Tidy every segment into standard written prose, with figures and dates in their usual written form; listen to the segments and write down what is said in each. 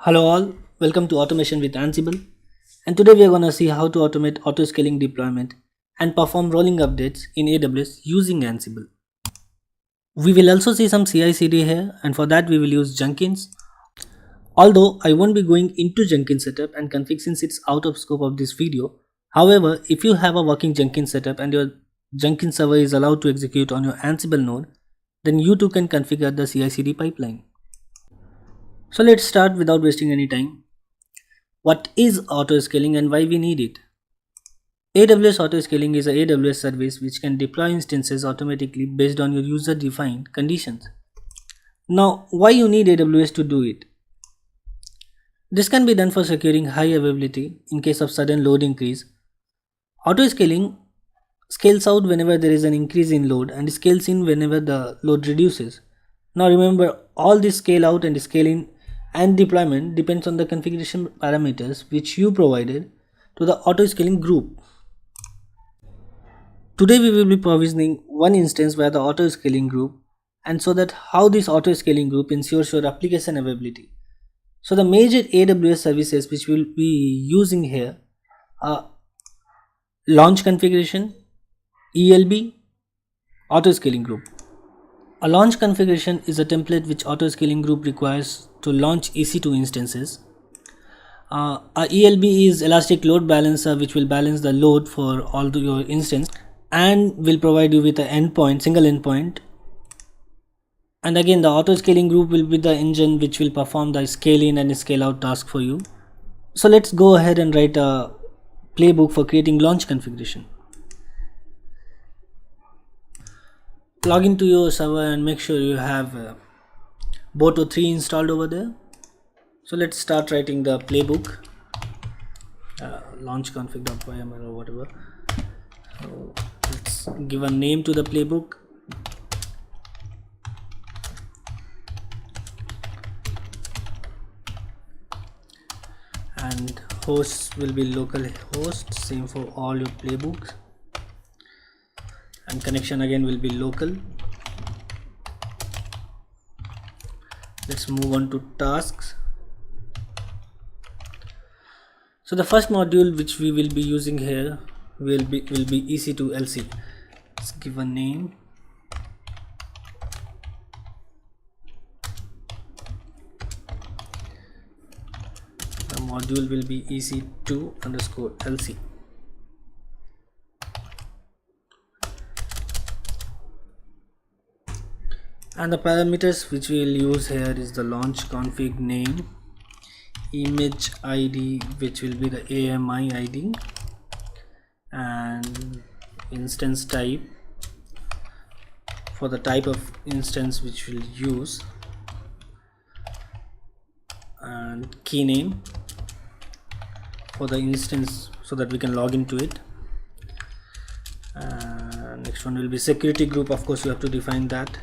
Hello all, welcome to Automation with Ansible. And today we are going to see how to automate auto scaling deployment and perform rolling updates in AWS using Ansible. We will also see some CI/CD here, and for that we will use Jenkins. Although I won't be going into Jenkins setup and config since it's out of scope of this video. However, if you have a working Jenkins setup and your Jenkins server is allowed to execute on your Ansible node, then you too can configure the CI/CD pipeline. So let's start without wasting any time. What is auto scaling and why we need it? AWS Auto Scaling is a AWS service which can deploy instances automatically based on your user defined conditions. Now, why you need AWS to do it? This can be done for securing high availability in case of sudden load increase. Auto scaling scales out whenever there is an increase in load and scales in whenever the load reduces. Now remember, all this scale out and scale in and deployment depends on the configuration parameters which you provided to the auto scaling group. Today we will be provisioning one instance via the auto scaling group, and so that how this auto scaling group ensures your application availability. So the major AWS services which we will be using here are launch configuration, ELB, auto scaling group. A launch configuration is a template which auto scaling group requires to launch EC2 instances. A ELB is elastic load balancer which will balance the load for all your instance and will provide you with an endpoint, single endpoint. And again, the auto scaling group will be the engine which will perform the scale in and scale out task for you. So let's go ahead and write a playbook for creating launch configuration. Log into your server and make sure you have Boto 3 installed over there. So let's start writing the playbook, launch config.yml or whatever. So let's give a name to the playbook. And host will be local host, same for all your playbooks. And connection again will be local. Let's move on to tasks. So the first module which we will be using here will be EC2 LC. Let's give a name. The module will be EC2 underscore LC. And the parameters which we will use here is the launch config name, image ID which will be the AMI ID, and instance type for the type of instance which we'll use, and key name for the instance so that we can log into it. Next one will be security group. Of course you have to define that.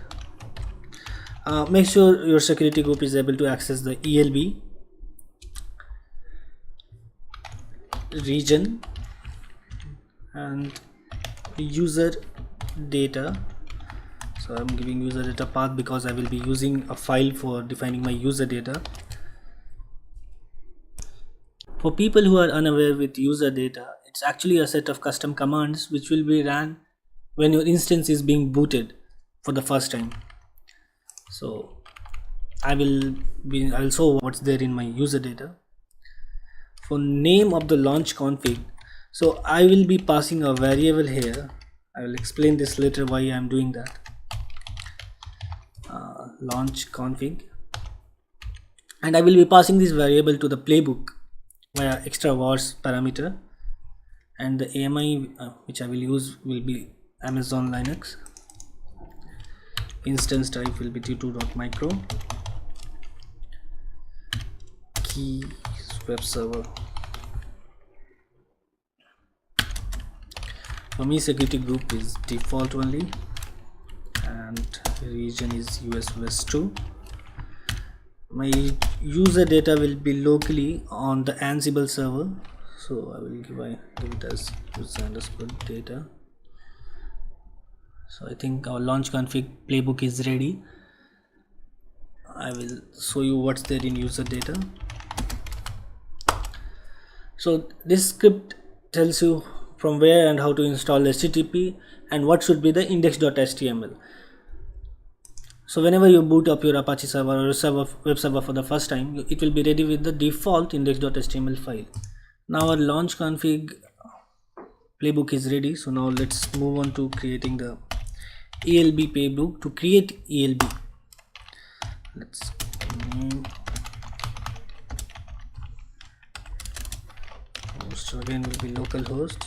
Make sure your security group is able to access the ELB, region, and user data. So I'm giving user data path because I will be using a file for defining my user data. For people who are unaware with user data, it's actually a set of custom commands which will be ran when your instance is being booted for the first time. So I'll show what's there in my user data. For name of the launch config, so I will be passing a variable here. I will explain this later why I'm doing that. Launch config, and I will be passing this variable to the playbook via extra vars parameter, and the AMI which I will use will be Amazon Linux. Instance type will be t2.micro, key web server. For me, security group is default only, and region is US West 2. My user data will be locally on the Ansible server, so I will give it as user underscore data. So I think our launch config playbook is ready. I will show you what's there in user data. So this script tells you from where and how to install HTTP and what should be the index.html. So whenever you boot up your Apache server or web server for the first time, it will be ready with the default index.html file. Now our launch config playbook is ready. So now let's move on to creating the ELB playbook. To create ELB, let's host again will be localhost.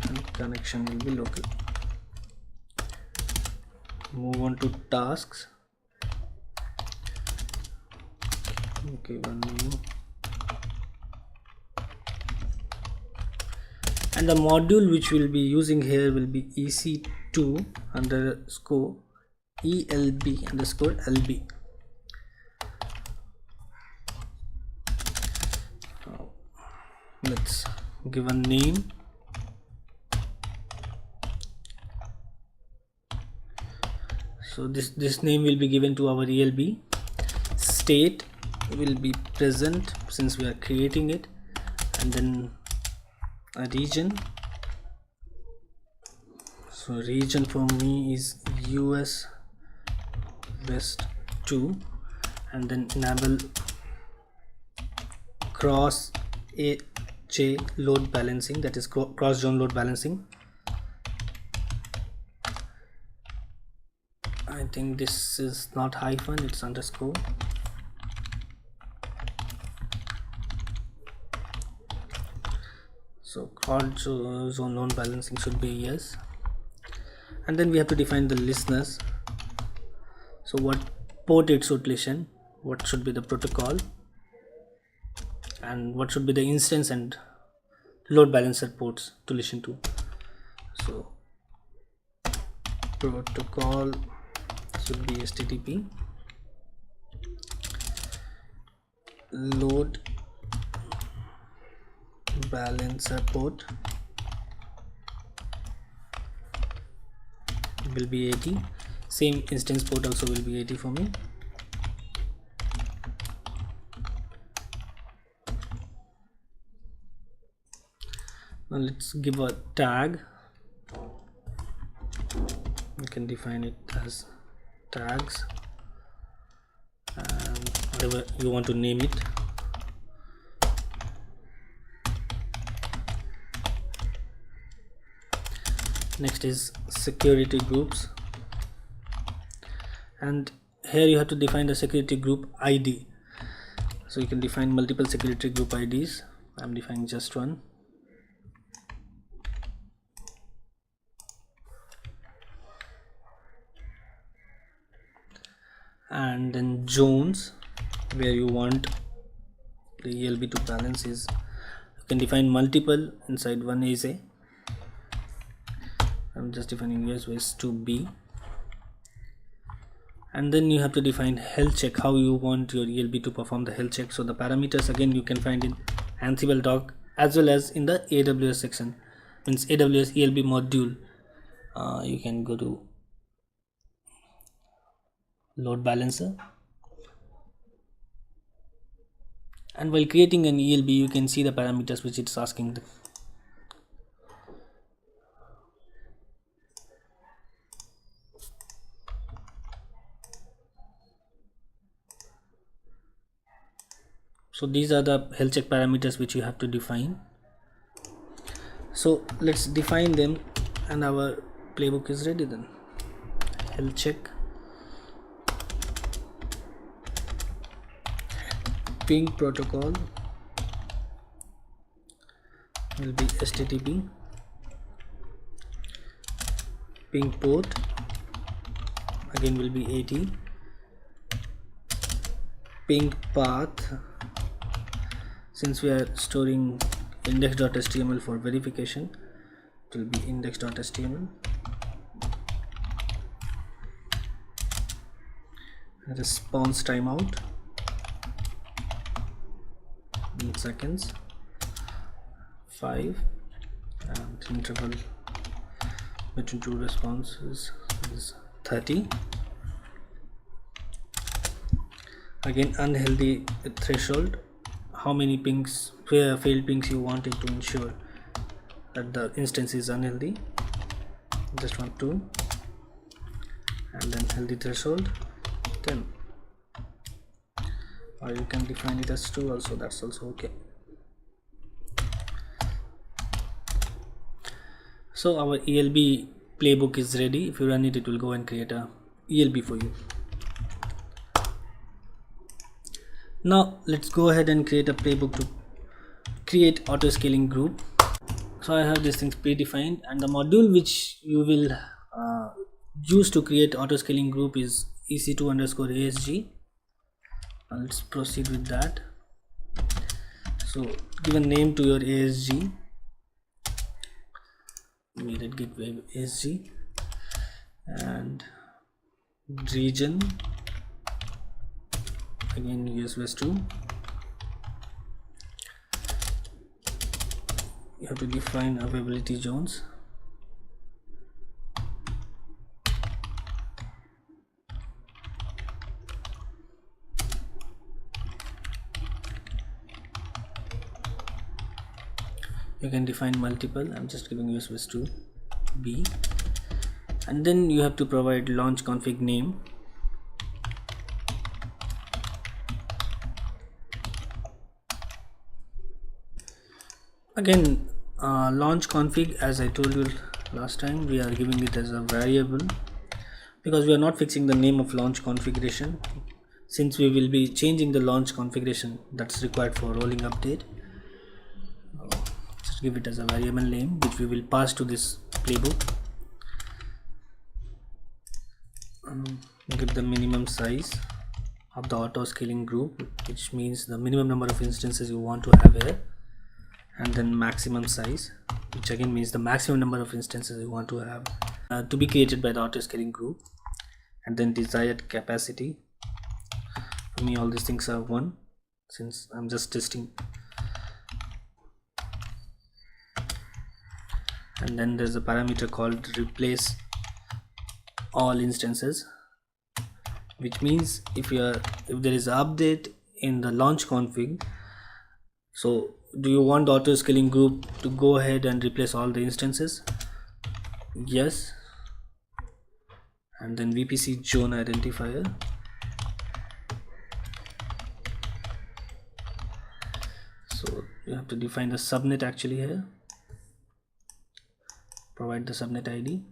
And connection will be local. Move on to tasks. Okay, one new. And the module which we'll be using here will be EC2 underscore ELB underscore LB. Let's give a name. So this name will be given to our ELB. State will be present since we are creating it, and then a region. So region for me is US West 2, and then enable cross AJ load balancing, that is cross zone load balancing. I think this is not hyphen, it's underscore. So cross zone load balancing should be yes. And then we have to define the listeners. So what port it should listen, what should be the protocol, and what should be the instance and load balancer ports to listen to. So protocol should be HTTP, load balancer port will be 80. Same instance port also will be 80 for me. Now let's give a tag. You can define it as tags and whatever you want to name it. Next is security groups, and here you have to define the security group ID. So you can define multiple security group IDs. I'm defining just one. And then zones, where you want the ELB to balance is, you can define multiple inside one ASA. I'm just defining US West to B. And then you have to define health check, how you want your ELB to perform the health check. So the parameters again you can find in Ansible doc as well as in the AWS section, means AWS ELB module. You can go to load balancer, and while creating an ELB you can see the parameters which it's asking. So these are the health check parameters which you have to define. So let's define them and our playbook is ready. Then health check, ping protocol will be HTTP, ping port again will be 80, ping path, since we are storing index.html for verification, it will be index.html. Response timeout in seconds 5, and interval between two responses is 30. Again, unhealthy threshold, how many pings, failed pings you wanted to ensure that the instance is unhealthy. Just want 2, and then healthy threshold 10, or you can define it as 2 also, that's also okay. So our ELB playbook is ready. If you run it, it will go and create a ELB for you. Now let's go ahead and create a playbook to create auto scaling group. So I have these things predefined, and the module which you will use to create auto scaling group is EC2_ASG. Let's proceed with that. So give a name to your ASG. Made it gateway ASG, and region again US West 2. You have to define availability zones. You can define multiple. I'm just giving US West 2 B, and then you have to provide launch config name. Again, launch config, as I told you last time, we are giving it as a variable because we are not fixing the name of launch configuration, since we will be changing the launch configuration that's required for rolling update. Just give it as a variable name which we will pass to this playbook. Give the minimum size of the auto scaling group, which means the minimum number of instances you want to have here, and then maximum size, which again means the maximum number of instances you want to have to be created by the auto scaling group, and then desired capacity. For me, all these things are 1 since I'm just testing. And then there's a parameter called replace all instances, which means if there is an update in the launch config, so do you want the auto scaling group to go ahead and replace all the instances? Yes. And then VPC zone identifier. So you have to define the subnet actually here. Provide the subnet ID.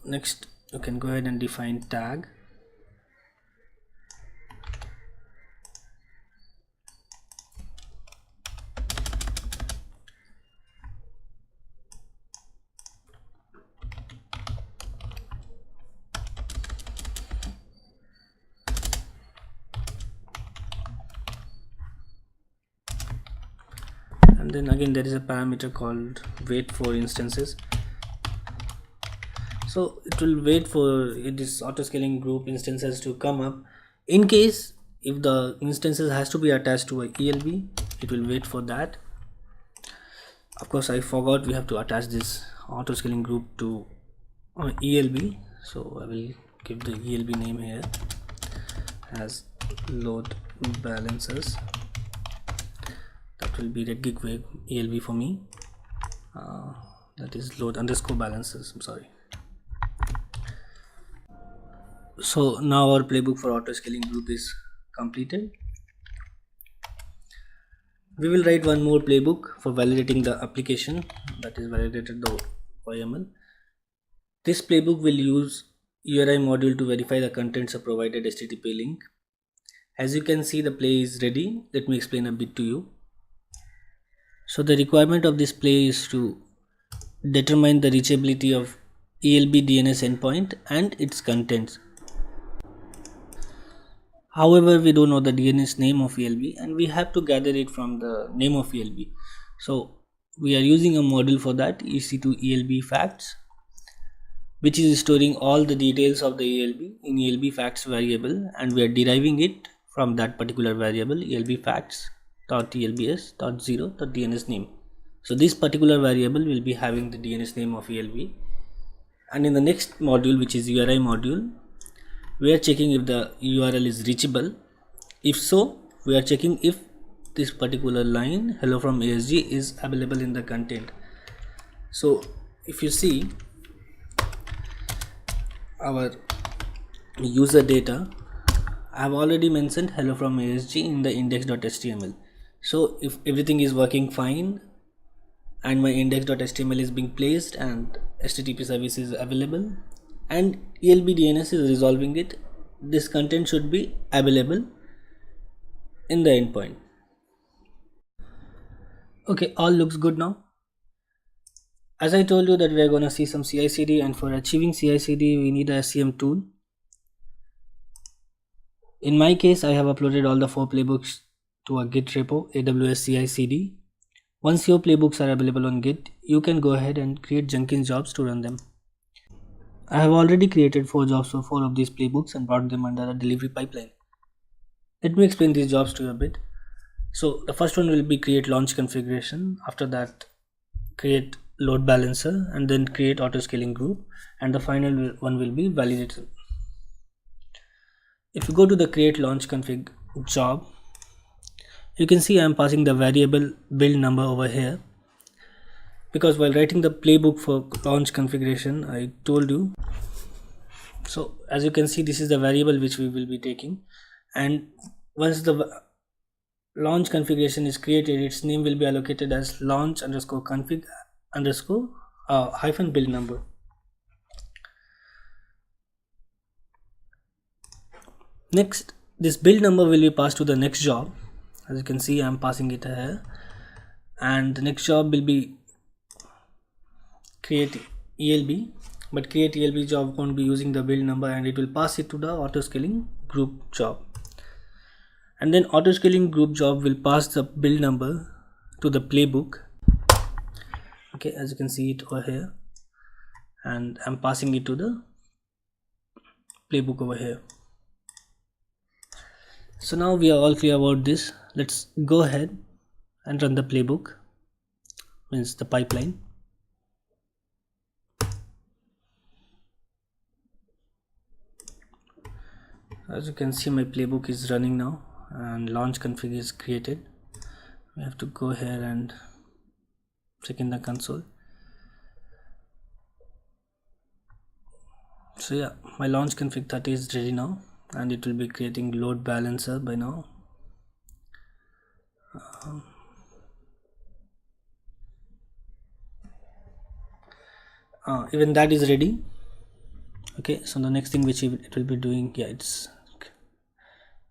Next, you can go ahead and define tag. And then again there is a parameter called wait for instances. So it will wait for this auto scaling group instances to come up. In case if the instances has to be attached to a ELB, it will wait for that. Of course, I forgot we have to attach this auto scaling group to ELB, so I will give the ELB name here as load balancers. That will be red gig wave ELB for me. That is load underscore balancers. I'm sorry. So now our playbook for auto scaling group is completed. We will write one more playbook for validating the application, that is validated the YML. This playbook will use URI module to verify the contents of provided HTTP link. As you can see, the play is ready. Let me explain a bit to you. So the requirement of this play is to determine the reachability of ELB DNS endpoint and its contents. However, we don't know the DNS name of ELB and we have to gather it from the name of ELB. So we are using a module for that, EC2 ELB facts, which is storing all the details of the ELB in ELB facts variable, and we are deriving it from that particular variable ELB facts.elbs.0.dns name. So this particular variable will be having the DNS name of ELB, And in the next module, which is URI module, we are checking if the URL is reachable. If so, we are checking if this particular line hello from ASG is available in the content. So if you see our user data, I have already mentioned hello from ASG in the index.html. So if everything is working fine and my index.html is being placed and HTTP service is available and ELB DNS is resolving it, this content should be available in the endpoint. Okay, all looks good now. As I told you that we are going to see some CI/CD, and for achieving CI/CD we need a SCM tool. In my case, I have uploaded all the 4 playbooks to a Git repo, AWS CI/CD. Once your playbooks are available on Git, you can go ahead and create Jenkins jobs to run them. I have already created 4 jobs for 4 of these playbooks and brought them under a delivery pipeline. Let me explain these jobs to you a bit. So the first one will be create launch configuration. After that, create load balancer, and then create auto scaling group, and the final one will be validator. If you go to the create launch config job, you can see I am passing the variable build number over here, because while writing the playbook for launch configuration I told you. So as you can see, this is the variable which we will be taking, and once the launch configuration is created, its name will be allocated as launch underscore config underscore hyphen build number. Next, this build number will be passed to the next job. As you can see, I am passing it here, and the next job will be create ELB, but create ELB job won't be using the build number, and it will pass it to the auto scaling group job, and then auto scaling group job will pass the build number to the playbook. Okay, as you can see it over here, and I'm passing it to the playbook over here. So now we are all clear about this. Let's go ahead and run the playbook, means the pipeline. As you can see, my playbook is running now and launch config is created. We have to go here and check in the console. So yeah, my launch config 30 is ready now, and it will be creating load balancer by now. Even that is ready. Okay, so the next thing which it will be doing, yeah, it's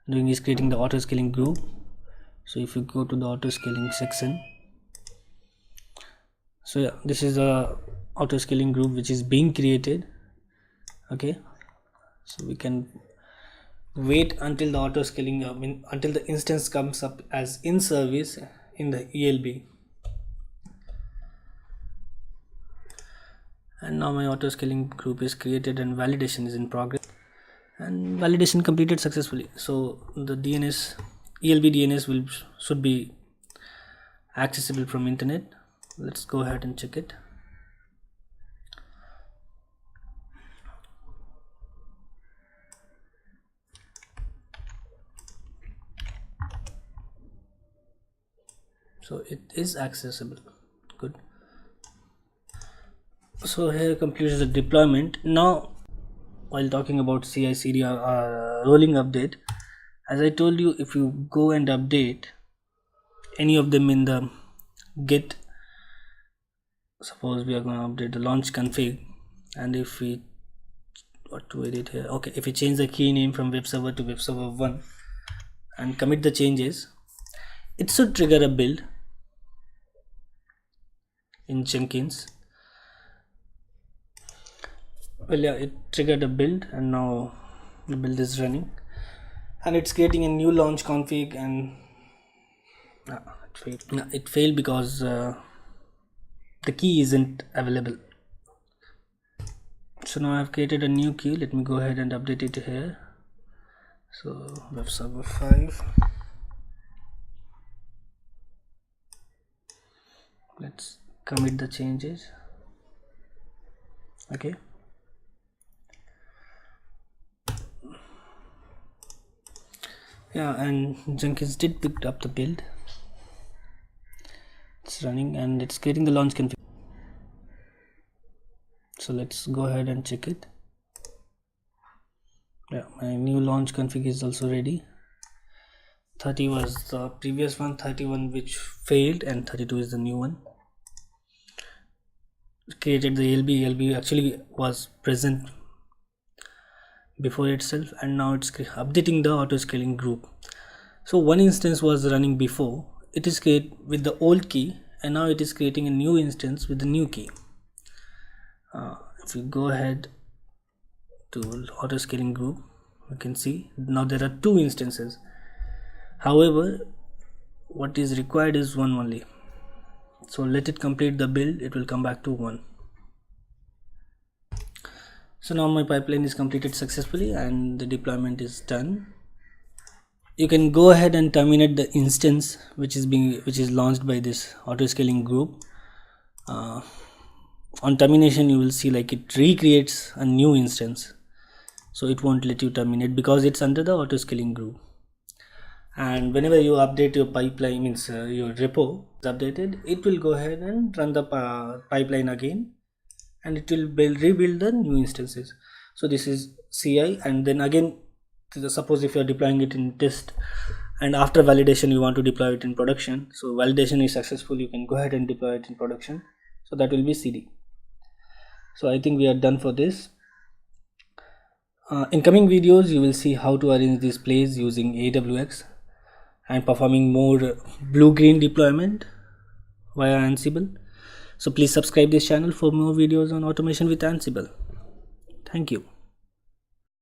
doing is creating the auto scaling group. So if you go to the auto scaling section, so yeah, this is the auto scaling group which is being created. Okay, so we can wait until the auto scaling until the instance comes up as in service in the ELB. And now my auto scaling group is created and validation is in progress, and validation completed successfully. So the DNS ELB DNS should be accessible from internet. Let's go ahead and check it. So it is accessible. Good. So here concludes the deployment. Now while talking about CI/CD or rolling update, as I told you, if you go and update any of them in the git, suppose we are going to update the launch config, and if we what to edit here, okay, if we change the key name from web server to web server 1 and commit the changes, it should trigger a build in Jenkins. Well, yeah, it triggered a build, and now the build is running, and it's creating a new launch config, and it failed because the key isn't available. So now I've created a new key. Let me go ahead and update it here. So web server 5. Let's commit the changes. Okay, Yeah, and Jenkins did pick up the build. It's running and it's creating the launch config. So let's go ahead and check it. Yeah, my new launch config is also ready. 30 was the previous one, 31 which failed, and 32 is the new one. Created the LB actually was present before itself, and now it's updating the auto scaling group. So one instance was running before, it is created with the old key, and now it is creating a new instance with the new key. If we go ahead to auto scaling group, you can see now there are two instances. However, what is required is one only. So let it complete the build, it will come back to 1. So now my pipeline is completed successfully and the deployment is done. You can go ahead and terminate the instance which is launched by this auto scaling group. On termination, you will see like it recreates a new instance, so it won't let you terminate because it's under the auto scaling group. And whenever you update your pipeline, means your repo is updated, it will go ahead and run the pipeline again, and it will rebuild the new instances. So this is CI, and then again, suppose if you are deploying it in test and after validation you want to deploy it in production, so validation is successful, you can go ahead and deploy it in production. So that will be CD. So I think we are done for this. In coming videos you will see how to arrange these plays using AWS and performing more blue-green deployment via Ansible. So please subscribe this channel for more videos on automation with Ansible. Thank you.